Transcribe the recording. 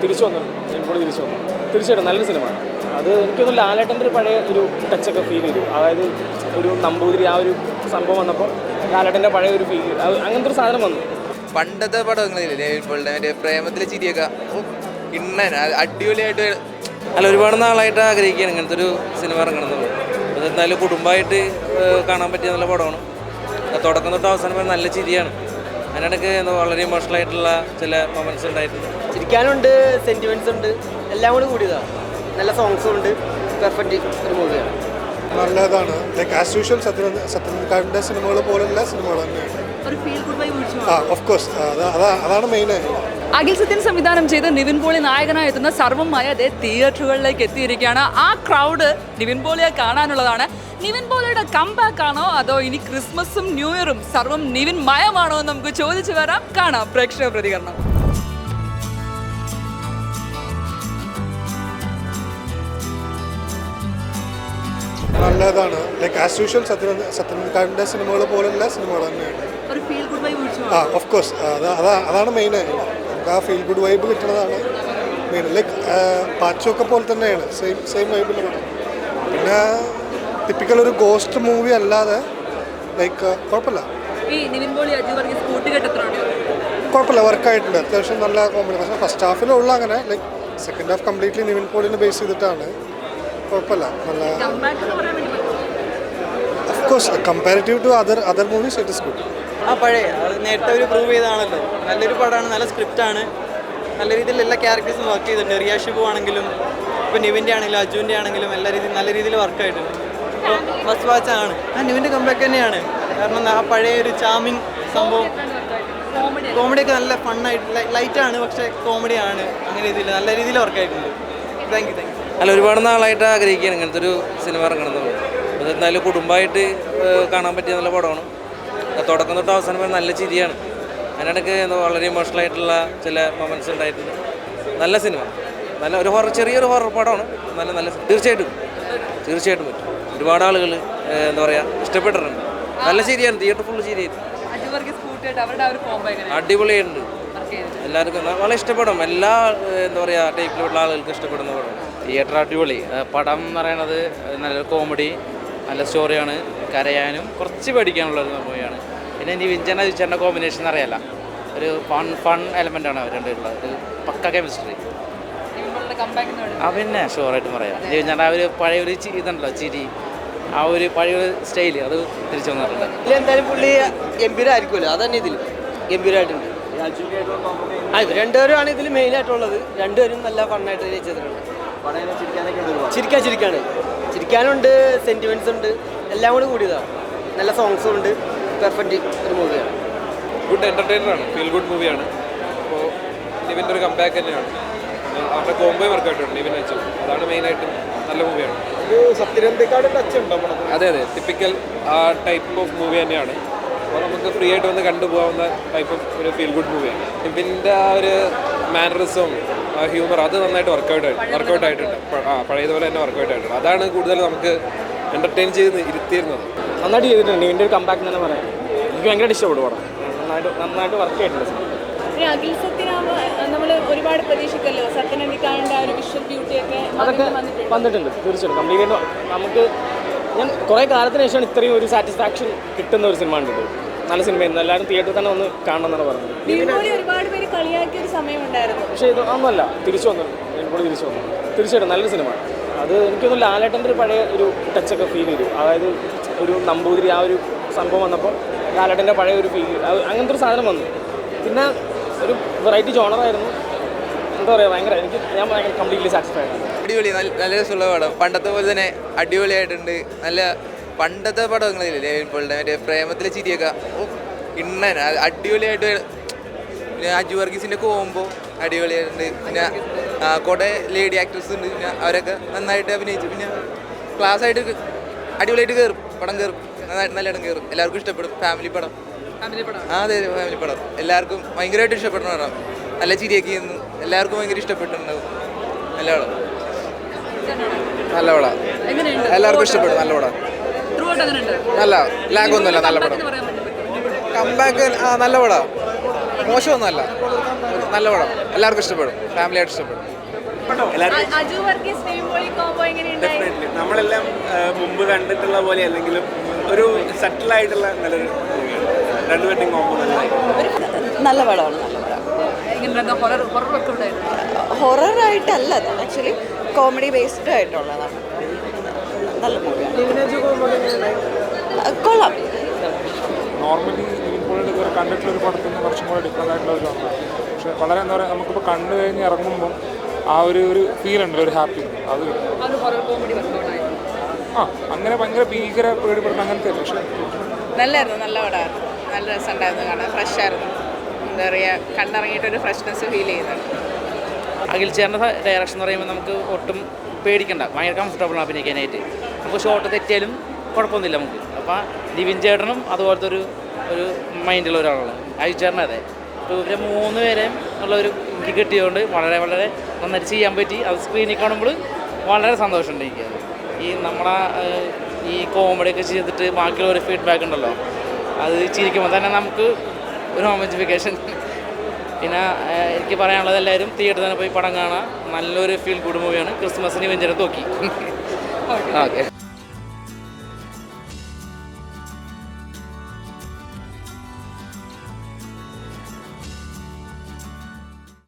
തിരിച്ചു വന്നു, ഇപ്പോൾ തിരിച്ചു വന്നു. തീർച്ചയായിട്ടും നല്ലൊരു സിനിമയാണ് അത്. എനിക്കൊന്നും ലാലേട്ടൻ്റെ ഒരു പഴയ ഒരു ടച്ചൊക്കെ ഫീൽ ചെയ്തു. അതായത് ഒരു നമ്പൂതിരി ആ ഒരു സംഭവം വന്നപ്പോൾ ലാലേട്ടൻ്റെ പഴയ ഒരു ഫീൽ, അങ്ങനത്തെ ഒരു സാധനം വന്നു. പണ്ടത്തെ പടങ്ങളില്ലേ മറ്റേ പ്രേമത്തിലെ ചിരിയൊക്കെ ഇണ്ണൻ അടിപൊളിയായിട്ട്. അല്ല, ഒരുപാട് നാളായിട്ട് ആഗ്രഹിക്കുകയാണ് ഇങ്ങനത്തെ ഒരു സിനിമ ഇറങ്ങണമെന്നുള്ളത്. അത് എന്തായാലും കുടുംബമായിട്ട് കാണാൻ പറ്റിയ നല്ല പടമാണ്. തുടക്കം തൊട്ട് അവസാനം വരെ നല്ല ചിരിയാണ്. അതിനിടയ്ക്ക് വളരെ ഇമോഷണൽ ആയിട്ടുള്ള ചില മൊമെന്റ്സ് ഉണ്ടായിട്ടുണ്ട്. ചിരിക്കാനുണ്ട്, സെന്റിമെന്റ്സ് ഉണ്ട്, എല്ലാം കൂടി കൂടിയതാണ്. നല്ല സോങ്സും ഉണ്ട്, പെർഫെക്റ്റ് ഒരു മൂവിയാണ്. നല്ലതാണ്. ലൈക്ക് ആസ് യൂഷ്വൽ സത്യനന്ദിക്കാടിൻ്റെ സിനിമകൾ പോലുള്ള സിനിമകൾ തന്നെയാണ്. ഓഫ് കോഴ്സ് അതാണ് മെയിനായിട്ട്. അഖിൽ സത്യൻ സംവിധാനം ചെയ്ത് നിവിൻ പോളി നായകനായി എത്തുന്ന സർവ്വമായ അതേ തിയേറ്ററുകളിലേക്ക് എത്തിയിരിക്കുകയാണ്. ആ ക്രൗഡ് നിവിൻ പോളിയെ കാണാനുള്ളതാണ്. നിവിൻ പോളിയുടെ കംബാക്ക് ആണോ അതോ ഇനി ക്രിസ്മസും ന്യൂ ഇയറും സർവ്വം നിവിൻ മയമാണോ എന്ന് നമുക്ക് ചോദിച്ചു വരാം. കാണാം പ്രേക്ഷക പ്രതികരണം. നല്ലതാണ്. ലൈക്ക് ആസ് യൂഷ്വൽ സത്യനന്ദിക്കാടിൻ്റെ സിനിമകൾ പോലുള്ള സിനിമകൾ തന്നെയാണ്. ഓഫ് കോഴ്സ് അതാണ് മെയിനായിട്ട്. നമുക്ക് ആ ഫീൽ ഗുഡ് വൈബ് കിട്ടുന്നതാണ് മെയിൻ. ലൈക്ക് പാച്ചൊക്കെ പോലെ തന്നെയാണ്, സെയിം വൈബിൽ പടം. പിന്നെ ടിപ്പിക്കൽ ഒരു ഗോസ്റ്റ് മൂവി അല്ലാതെ ലൈക്ക് കുഴപ്പമില്ല, വർക്കായിട്ടുണ്ട്. അത്യാവശ്യം നല്ല കോമഡി. പക്ഷേ ഫസ്റ്റ് ഹാഫിലുള്ള അങ്ങനെ like second half completely Nivin പോളിനെ ബേസ് ചെയ്തിട്ടാണ്. കുഴപ്പമില്ല, നല്ല. Of course comparative to other movies it is good. പഴയ അത് നേരത്തെ ഒരു പ്രൂവ് ചെയ്താണല്ലോ. നല്ലൊരു പടമാണ്, നല്ല സ്ക്രിപ്റ്റാണ്, നല്ല രീതിയിൽ എല്ലാ ക്യാരക്ടേഴ്സും വർക്ക് ചെയ്തിട്ടുണ്ട്. റിയ ഷിബു ആണെങ്കിലും ഇപ്പോൾ നിവിൻ്റെ ആണെങ്കിലും അജുവിൻ്റെ ആണെങ്കിലും നല്ല രീതിയിൽ വർക്കായിട്ടുണ്ട്. അപ്പോൾ മസ്റ്റ് വാച്ച് ആണ്. നിവിൻ്റെ കംബാക്ക് തന്നെയാണ്. കാരണം ആ പഴയ ഒരു ചാമിങ് സംഭവം, കോമഡിയൊക്കെ നല്ല ഫണ്ണായിട്ട് ലൈറ്റാണ്, പക്ഷേ കോമഡിയാണ്. അങ്ങനെ രീതിയിൽ നല്ല രീതിയിൽ വർക്കായിട്ടുണ്ട്. Thank you. അല്ല, ഒരുപാട് നാളായിട്ട് ആഗ്രഹിക്കുകയാണ് ഇങ്ങനത്തെ ഒരു സിനിമ ഇറങ്ങണമെന്നുള്ളത്. അത് എന്തായാലും കുടുംബമായിട്ട് കാണാൻ പറ്റിയ നല്ല പടമാണ്. തുടക്കം തൊട്ട് അവസാനം വരെ നല്ല ചിരിയാണ്. അതിനിടയ്ക്ക് വളരെ ഇമോഷണൽ ആയിട്ടുള്ള ചില മൊമെന്റ്സ് ഉണ്ടായിട്ടുണ്ട്. നല്ല സിനിമ, നല്ല ഒരു ചെറിയൊരു ഹൊറർ പടമാണ്. നല്ല തീർച്ചയായിട്ടും പറ്റും. ഒരുപാട് ആളുകൾ എന്താ പറയുക ഇഷ്ടപ്പെട്ടിട്ടുണ്ട്. നല്ല ചിരിയാണ്, തിയേറ്റർ ഫുള്ള് ചിരിയായിരുന്നു. അടിപൊളിയായിട്ടുണ്ട്. എല്ലാവർക്കും വളരെ ഇഷ്ടപ്പെടും. എല്ലാ എന്താ പറയുക ടൈപ്പിലുള്ള ആളുകൾക്ക് ഇഷ്ടപ്പെടുന്ന പടം. തിയേറ്റർ അടിപൊളി പടം എന്ന് പറയുന്നത് നല്ലൊരു കോമഡി, നല്ല സ്റ്റോറിയാണ്. കരയാനും കുറച്ച് പേടിക്കാനുള്ളൊരു മൂവിയാണ്. പിന്നെ നിവിൻ ചേട്ടൻ്റെ കോമ്പിനേഷൻ അറിയാല, ഒരു ഫൺ എലമെൻ്റാണ് അവർ രണ്ടുപേരുള്ളത്. ഒരു പക്ക കെമിസ്ട്രി. പിന്നെ ഷുവറായിട്ടും പറയാം. നിവിൻ ചേട്ടൻ ആ ഒരു പഴയൊരു ഇതുണ്ടല്ലോ ചിരി, ആ ഒരു പഴയൊരു സ്റ്റൈല് അത് തിരിച്ചു വന്നിട്ടുണ്ട്. ഇതിലെന്തായാലും പുള്ളി ഗംഭീരമായിരിക്കുമല്ലോ, അതന്നെ ഇതിൽ ഗംഭീരമായിട്ടുണ്ട്. ഇവർ രണ്ടുപേരുമാണ് ഇതിൽ മെയിനായിട്ടുള്ളത്. രണ്ടുപേരും നല്ല ഫണ്ണായിട്ട് ചെയ്തിട്ടുണ്ട്. ചിരിക്കാനുണ്ട്, സെന്റിമെന്റ്സ് ഉണ്ട്, എല്ലാം കൂടി കൂടിയതാണ്. നല്ല സോങ്സും ഉണ്ട്, പെർഫെക്റ്റ് ഒരു മൂവിയാണ്. ഗുഡ് എൻ്റർടൈനറാണ്, ഫീൽ ഗുഡ് മൂവിയാണ്. അപ്പോൾ നിവിൻ്റെ ഒരു കംബാക്ക് തന്നെയാണ്. അവരുടെ കോംബോ വർക്കായിട്ടുണ്ട് നിവിൻ അച്ചു. അതാണ് മെയിനായിട്ടും നല്ല മൂവിയാണ്. സത്യനന്ദിക്കാട് ടച്ച് ഉണ്ടോ? അതെ, ടിപ്പിക്കൽ ആ ടൈപ്പ് ഓഫ് മൂവി തന്നെയാണ്. അപ്പോൾ നമുക്ക് ഫ്രീ ആയിട്ട് വന്ന് കണ്ടുപോകാവുന്ന ടൈപ്പ് ഓഫ് ഒരു ഫീൽ ഗുഡ് മൂവിയാണ്. നിവിൻ്റെ ആ ഒരു മാനറിസം, ഹ്യൂമർ അത് നന്നായിട്ട് വർക്കൗട്ട് ആയിട്ടുണ്ട്. പഴയതുപോലെ തന്നെ വർക്കൗട്ട് ആയിട്ടുണ്ട്. അതാണ് കൂടുതൽ നമുക്ക് എൻ്റർടൈൻ ചെയ്ത് ഇരുത്തിയിരുന്നത്. നന്നായിട്ട് ചെയ്തിട്ടുണ്ട്. നിവിൻ്റെ ഒരു കംബാക്ക് തന്നെ പറയാം. എനിക്ക് ഭയങ്കരമായിട്ട് ഇഷ്ടപ്പെടും പടം. നന്നായിട്ട് വർക്ക് ചെയ്തിട്ടുണ്ട്. അഖിൽ സത്യനാമ നമ്മൾ ഒരുപാട് പ്രതീക്ഷിക്കല്ലോ. സത്യനന്ദിക്കാടിൻ്റെ ആ ഒരു വിഷ്വൽ ബ്യൂട്ടിയൊക്കെ അതൊക്കെ വന്നിട്ടുണ്ട്. തീർച്ചയായിട്ടും കംപ്ലീറ്റ് നമുക്ക് ഞാൻ കുറേ കാലത്തിന് ശേഷമാണ് ഇത്രയും ഒരു സാറ്റിസ്ഫാക്ഷൻ കിട്ടുന്ന ഒരു സിനിമ ഉണ്ട്. നല്ല സിനിമയായിരുന്നു. എല്ലാവരും തിയേറ്ററിൽ തന്നെ ഒന്ന് കാണണം എന്നാണ് പറഞ്ഞത്. ഒരുപാട് പേര് കളിയാക്കിയ ഒരു സമയമുണ്ടായിരുന്നു. പക്ഷേ ഇത് ഒന്നുമല്ല, തിരിച്ചു വന്നു. തീർച്ചയായിട്ടും നല്ലൊരു സിനിമ അത്. എനിക്കൊന്നും ലാലേട്ടൻ്റെ ഒരു പഴയ ഒരു ടച്ചൊക്കെ ഫീൽ ചെയ്തു. അതായത് ഒരു നമ്പൂതിരി ആ ഒരു സംഭവം വന്നപ്പോൾ ലാലേട്ടൻ്റെ പഴയ ഒരു ഫീൽ, അങ്ങനത്തെ ഒരു സാധനം വന്നു. പിന്നെ ഒരു വെറൈറ്റി ജോണറായിരുന്നു. എന്താ പറയുക, ഞാൻ ഭയങ്കര കംപ്ലീറ്റ്ലി സാറ്റിസ്ഫൈഡ് ആണ്. അടിപൊളി, നല്ല രസമുള്ള പടം. പണ്ടത്തെ പോലെ തന്നെ അടിപൊളിയായിട്ടുണ്ട്. നല്ല പണ്ടത്തെ പടങ്ങളില്ലേ മറ്റേ പ്രേമത്തിലെ ചിരിയൊക്കെ ഇണ്ണൻ അടിപൊളിയായിട്ട്. പിന്നെ അജു വർഗീസിൻ്റെ കോംബോ അടിപൊളിയായിട്ടുണ്ട്. പിന്നെ കുറേ ലേഡി ആക്ടേഴ്സ് ഉണ്ട്. പിന്നെ അവരൊക്കെ നന്നായിട്ട് അഭിനയിച്ചു. പിന്നെ ക്ലാസ്സായിട്ട് അടിപൊളിയായിട്ട് കയറും, പടം കയറും, നല്ല ഇടം കയറും. എല്ലാവർക്കും ഇഷ്ടപ്പെടും. ഫാമിലി പടം. അതെ, ഫാമിലി പടം. എല്ലാവർക്കും ഭയങ്കരമായിട്ട് ഇഷ്ടപ്പെടുന്ന പടം. നല്ല ചിരിയൊക്കെ ചെയ്യുന്നു. എല്ലാവർക്കും ഭയങ്കര ഇഷ്ടപ്പെട്ടിട്ടുണ്ടാവും. നല്ല പടം, എല്ലാവർക്കും ഇഷ്ടപ്പെടും. നല്ല പടം, നല്ല ലാഗൊന്നുമില്ല, നല്ല പടം. കംബാക്ക് നല്ല പടം, മോശമൊന്നുമല്ല. നല്ല പടം, എല്ലാവർക്കും ഇഷ്ടപ്പെടും, ഫാമിലിയായിട്ട് ഇഷ്ടപ്പെടും. അജു വർഗീസ് നിവിൻ പോളി കോംബോ എങ്ങനെയുണ്ടായി? നമ്മളെല്ലാം മുമ്പ് കണ്ടിട്ടുള്ള പോലെ അല്ലെങ്കിലും ഒരു സെറ്റിലായിട്ടുള്ള നല്ലൊരു മൂവിയാണ്. രണ്ടുപേരുടെയും കോമ്പോ നല്ലതായി. നല്ല പടമാണ്, നല്ല പടം. എങ്ങനെയുണ്ടായിരുന്നു? ഹൊറർ ഒക്കെ ഉണ്ടായിരുന്നു. ഹൊററായിട്ടല്ല അത്, ആക്ച്വലി കോമഡി ബേസ്ഡ് ആയിട്ടുള്ളതാണ്. നല്ല മൂവിയാണ്, കൊള്ളാം. നോർമലി നിവിൻ പോളിയുടെ ഇതുവരെ കണ്ടിട്ടുള്ള ഒരു പടത്തിൽ നിന്ന് കുറച്ചും കൂടെ ഡിഫറെൻ്റ് ആയിട്ടുള്ള ഒരു ജോണറാണ്. പക്ഷേ വളരെ എന്താ പറയുക, നമുക്കിപ്പോൾ കണ്ടു കഴിഞ്ഞ് ഇറങ്ങുമ്പം ആ ഒരു ഫീൽ ഉണ്ട്, ഒരു ഹാപ്പി അത് അങ്ങനെ ഭയങ്കര ഭീകര പേടിപ്പെടുന്ന അങ്ങനത്തെ അല്ല. പക്ഷേ നല്ലായിരുന്നു, നല്ല പടമായിരുന്നു, നല്ല രസമുണ്ടായിരുന്നു കാണാൻ, ഫ്രഷ് ആയിരുന്നു. എന്താ പറയുക, കണ്ടിറങ്ങിയിട്ടൊരു ഫ്രഷ്നെസ് ഫീൽ ചെയ്യുന്നുണ്ട്. അഖിൽ ചേട്ടൻ്റെ ഡയറക്ഷൻ എന്ന് പറയുമ്പോൾ നമുക്ക് ഒട്ടും പേടിക്കണ്ട, ഭയങ്കര കംഫർട്ടബിളാണ് അഭിനയിക്കാനായിട്ട്. നമുക്ക് ഷോട്ട് തെറ്റിയാലും കുഴപ്പമൊന്നുമില്ല നമുക്ക്. അപ്പോൾ നിവിൻ ചേട്ടനും അതുപോലത്തെ ഒരു മൈൻഡുള്ള ഒരാളാണ്. അഖിൽ ചേട്ടൻ അതെ. അപ്പോൾ ഇവരെ 3 പേരെയും ഉള്ളൊരു എനിക്ക് കിട്ടിയതുകൊണ്ട് വളരെ വളരെ നന്നായിട്ട് ചെയ്യാൻ പറ്റി. അത് സ്ക്രീനിൽ കാണുമ്പോൾ വളരെ സന്തോഷമുണ്ട് എനിക്ക്. ഈ നമ്മളെ ഈ കോമഡിയൊക്കെ ചെയ്തിട്ട് ബാക്കിയുള്ള ഒരു ഫീഡ്ബാക്ക് ഉണ്ടല്ലോ, അത് ചിരിക്കുമ്പോൾ തന്നെ നമുക്ക് ഒരു ഹോമജിഫിക്കേഷൻ. പിന്നെ എനിക്ക് പറയാനുള്ളത്, എല്ലാവരും തിയേറ്ററിൽ തന്നെ പോയി പടം കാണാം. നല്ലൊരു ഫീൽ ഗുഡ് മൂവിയാണ്. ക്രിസ്മസിന് വെഞ്ചരം നോക്കി. ഓക്കെ.